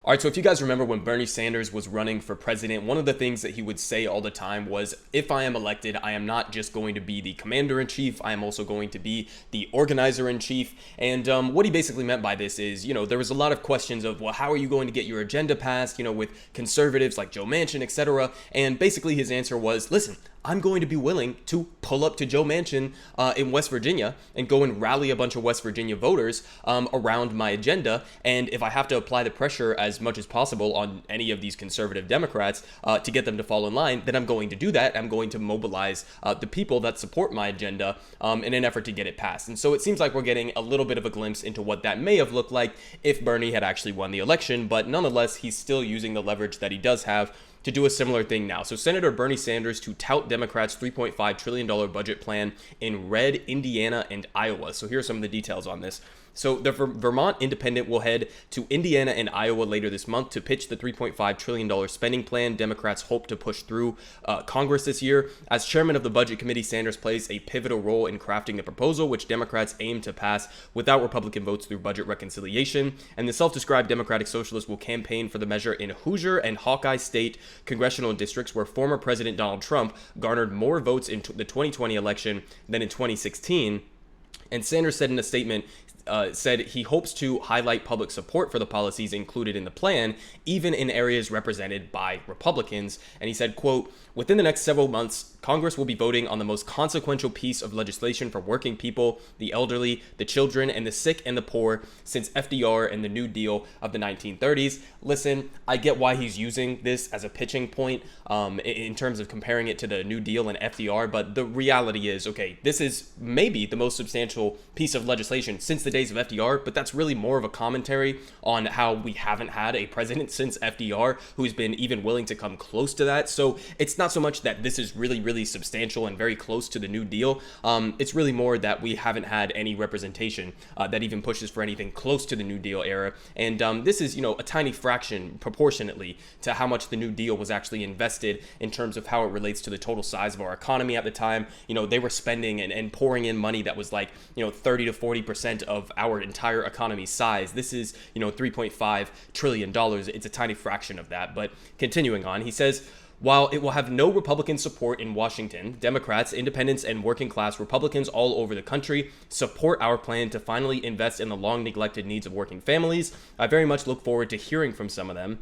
All right, so if you guys remember when Bernie Sanders was running for president, one of the things that he would say all the time was, if I am elected, I am not just going to be the commander-in-chief, I am also going to be the organizer-in-chief. And what he basically meant by this is, there was a lot of questions of, well, how are you going to get your agenda passed, with conservatives like Joe Manchin, etc. And basically his answer was, listen, I'm going to be willing to pull up to Joe Manchin in West Virginia and go and rally a bunch of West Virginia voters around my agenda. And if I have to apply the pressure as much as possible on any of these conservative Democrats to get them to fall in line, then I'm going to do that. I'm going to mobilize the people that support my agenda in an effort to get it passed. And so it seems like we're getting a little bit of a glimpse into what that may have looked like if Bernie had actually won the election. But nonetheless, he's still using the leverage that he does have to do a similar thing now. So Senator Bernie Sanders to tout Democrats' $3.5 trillion budget plan in red Indiana and Iowa. So here are some of the details on this. So the Vermont Independent will head to Indiana and Iowa later this month to pitch the $3.5 trillion spending plan Democrats hope to push through Congress this year. As chairman of the Budget Committee, Sanders plays a pivotal role in crafting the proposal, which Democrats aim to pass without Republican votes through budget reconciliation. And the self-described Democratic Socialist will campaign for the measure in Hoosier and Hawkeye State congressional districts where former President Donald Trump garnered more votes in the 2020 election than in 2016. And Sanders said in a statement, said he hopes to highlight public support for the policies included in the plan, even in areas represented by Republicans. And he said, quote, within the next several months, Congress will be voting on the most consequential piece of legislation for working people, the elderly, the children, and the sick and the poor since FDR and the New Deal of the 1930s. Listen, I get why he's using this as a pitching point in terms of comparing it to the New Deal and FDR, but the reality is, okay, this is maybe the most substantial piece of legislation since the days of FDR, but that's really more of a commentary on how we haven't had a president since FDR who's been even willing to come close to that. So it's not so much that this is really substantial and very close to the New Deal. It's really more that we haven't had any representation that even pushes for anything close to the New Deal era. And this is, a tiny fraction proportionately to how much the New Deal was actually invested in terms of how it relates to the total size of our economy at the time. They were spending and pouring in money that was like, 30 to 40% of our entire economy size. This is, $3.5 trillion. It's a tiny fraction of that. But continuing on, he says, while it will have no Republican support in Washington, Democrats, independents, and working class Republicans all over the country support our plan to finally invest in the long neglected needs of working families. I very much look forward to hearing from some of them.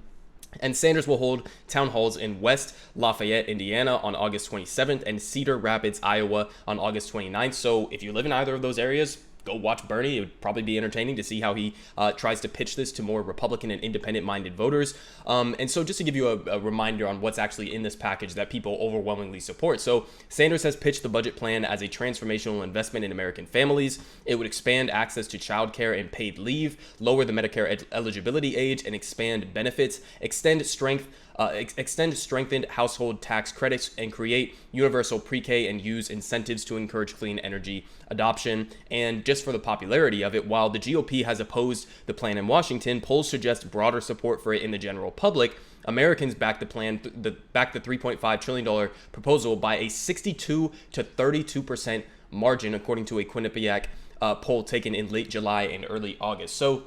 And Sanders will hold town halls in West Lafayette, Indiana on August 27th and Cedar Rapids, Iowa on August 29th. So if you live in either of those areas, go watch Bernie. It would probably be entertaining to see how he tries to pitch this to more Republican and independent-minded voters. And so just to give you a reminder on what's actually in this package that people overwhelmingly support. So Sanders has pitched the budget plan as a transformational investment in American families. It would expand access to childcare and paid leave, lower the Medicare eligibility age, and expand benefits, extend strengthened household tax credits, and create universal pre-K and use incentives to encourage clean energy adoption. And just for the popularity of it, while the GOP has opposed the plan in Washington, polls suggest broader support for it in the general public. Americans back the plan, back the $3.5 trillion proposal by a 62 to 32% margin, according to a Quinnipiac poll taken in late July and early August. So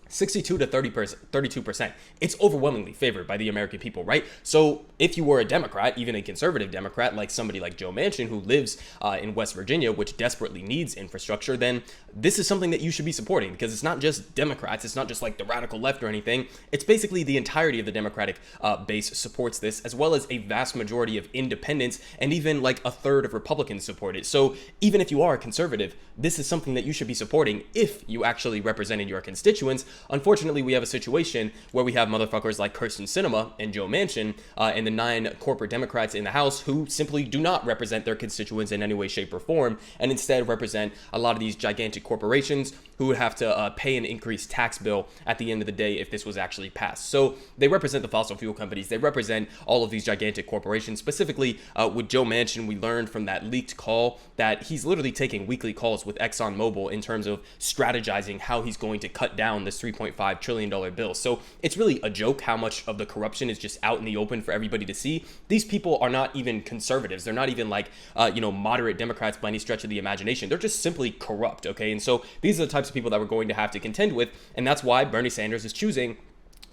62 to 32%. It's overwhelmingly favored by the American people, right? So if you were a Democrat, even a conservative Democrat, like somebody like Joe Manchin, who lives in West Virginia, which desperately needs infrastructure, then this is something that you should be supporting, because it's not just Democrats. It's not just like the radical left or anything. It's basically the entirety of the Democratic base supports this, as well as a vast majority of independents, and even like a third of Republicans support it. So even if you are a conservative, this is something that you should be supporting if you actually represented your constituents. Unfortunately, we have a situation where we have motherfuckers like Kirsten Sinema and Joe Manchin and the 9 corporate Democrats in the House who simply do not represent their constituents in any way, shape, or form, and instead represent a lot of these gigantic corporations who would have to pay an increased tax bill at the end of the day if this was actually passed. So they represent the fossil fuel companies. They represent all of these gigantic corporations. Specifically, with Joe Manchin, we learned from that leaked call that he's literally taking weekly calls with ExxonMobil in terms of strategizing how he's going to cut down this $3.5 trillion bill. So it's really a joke how much of the corruption is just out in the open for everybody to see. These people are not even conservatives. They're not even like, moderate Democrats by any stretch of the imagination. They're just simply corrupt, okay? And so these are the types of people that we're going to have to contend with, and that's why Bernie Sanders is choosing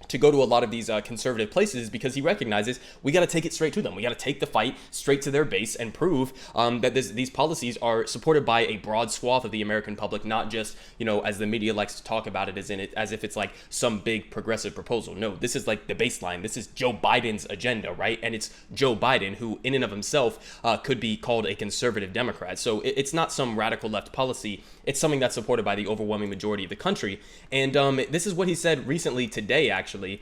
to go to a lot of these conservative places, because he recognizes we got to take it straight to them. We got to take the fight straight to their base and prove that these policies are supported by a broad swath of the American public, not just, as the media likes to talk about it, as if it's like some big progressive proposal. No, this is like the baseline. This is Joe Biden's agenda, right? And it's Joe Biden who, in and of himself, could be called a conservative Democrat. So it's not some radical left policy. It's something that's supported by the overwhelming majority of the country. And this is what he said recently today, actually.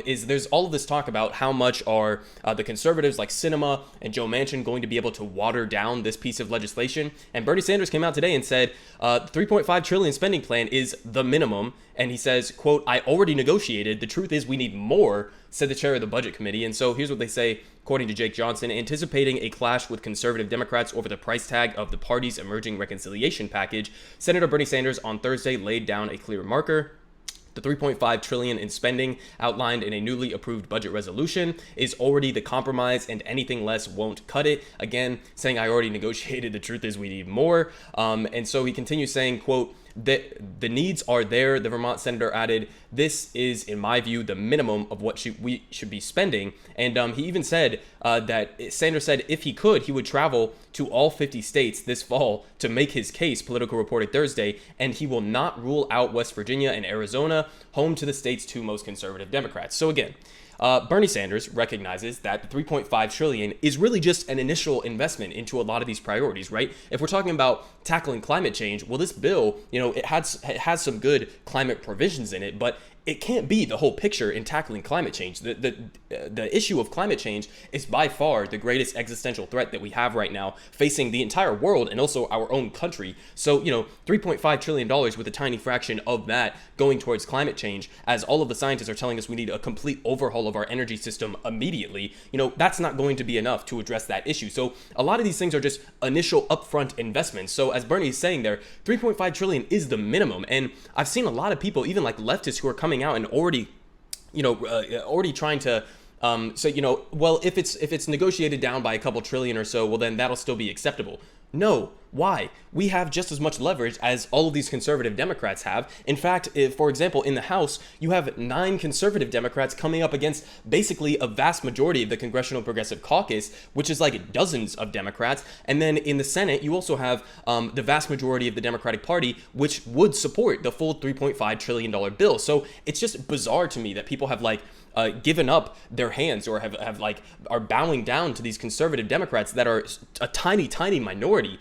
Is there's all of this talk about how much are the conservatives like Sinema and Joe Manchin going to be able to water down this piece of legislation. And Bernie Sanders came out today and said 3.5 trillion spending plan is the minimum. And he says, quote, "I already negotiated. The truth is we need more," said the chair of the budget committee. And so here's what they say, according to Jake Johnson: anticipating a clash with conservative Democrats over the price tag of the party's emerging reconciliation package, Senator Bernie Sanders on Thursday laid down a clear marker. The 3.5 trillion in spending outlined in a newly approved budget resolution is already the compromise, and anything less won't cut it. Again, saying I already negotiated. The truth is we need more. And so he continues saying, quote, the needs are there. The Vermont senator added, "This is, in my view, the minimum of what we should be spending." And he even said that Sanders said if he could, he would travel to all 50 states this fall to make his case, Politico reported Thursday, and he will not rule out West Virginia and Arizona, home to the state's two most conservative Democrats. So again, Bernie Sanders recognizes that the 3.5 trillion is really just an initial investment into a lot of these priorities, right? If we're talking about tackling climate change, well, this bill, it has some good climate provisions in it, but it can't be the whole picture in tackling climate change. The issue of climate change is by far the greatest existential threat that we have right now, facing the entire world and also our own country. So, $3.5 trillion with a tiny fraction of that going towards climate change, as all of the scientists are telling us we need a complete overhaul of our energy system immediately, that's not going to be enough to address that issue. So a lot of these things are just initial upfront investments. So as Bernie is saying there, 3.5 trillion is the minimum. And I've seen a lot of people, even like leftists, who are coming out and already trying to say, well, if it's negotiated down by a couple trillion or so, well, then that'll still be acceptable. No. Why? We have just as much leverage as all of these conservative Democrats have. In fact, for example, in the House, you have 9 conservative Democrats coming up against basically a vast majority of the Congressional Progressive Caucus, which is like dozens of Democrats. And then in the Senate, you also have the vast majority of the Democratic Party, which would support the full $3.5 trillion bill. So it's just bizarre to me that people have given up their hands or are bowing down to these conservative Democrats that are a tiny minority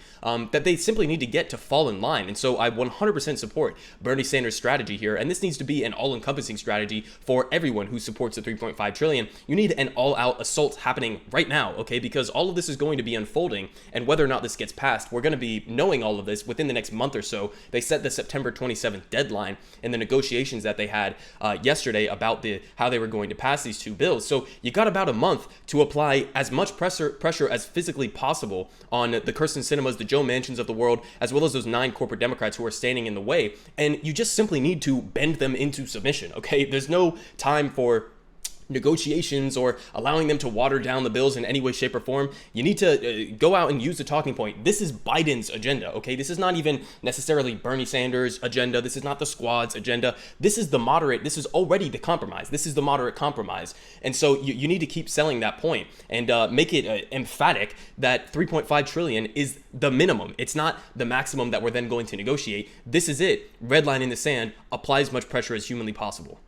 that they simply need to get to fall in line. And so I 100% support Bernie Sanders' strategy here, and this needs to be an all-encompassing strategy for everyone who supports the 3.5 trillion. You need an all-out assault happening right now, okay? Because all of this is going to be unfolding, and whether or not this gets passed, we're going to be knowing all of this within the next month or so. They set the September 27th deadline in the negotiations that they had yesterday about how they were going to pass these two bills. So you got about a month to apply as much pressure as physically possible on the Kirsten Sinemas, the Joe Manchins of the world, as well as those 9 corporate Democrats who are standing in the way. And you just simply need to bend them into submission, okay? There's no time for negotiations or allowing them to water down the bills in any way, shape, or form. You need to go out and use the talking point. This is Biden's agenda, okay? This is not even necessarily Bernie Sanders' agenda. This is not the squad's agenda. This is the moderate. This is already the compromise. This is the moderate compromise. And so you need to keep selling that point and make it emphatic that 3.5 trillion is the minimum. It's not the maximum that we're then going to negotiate. This is it. Red line in the sand. Apply as much pressure as humanly possible.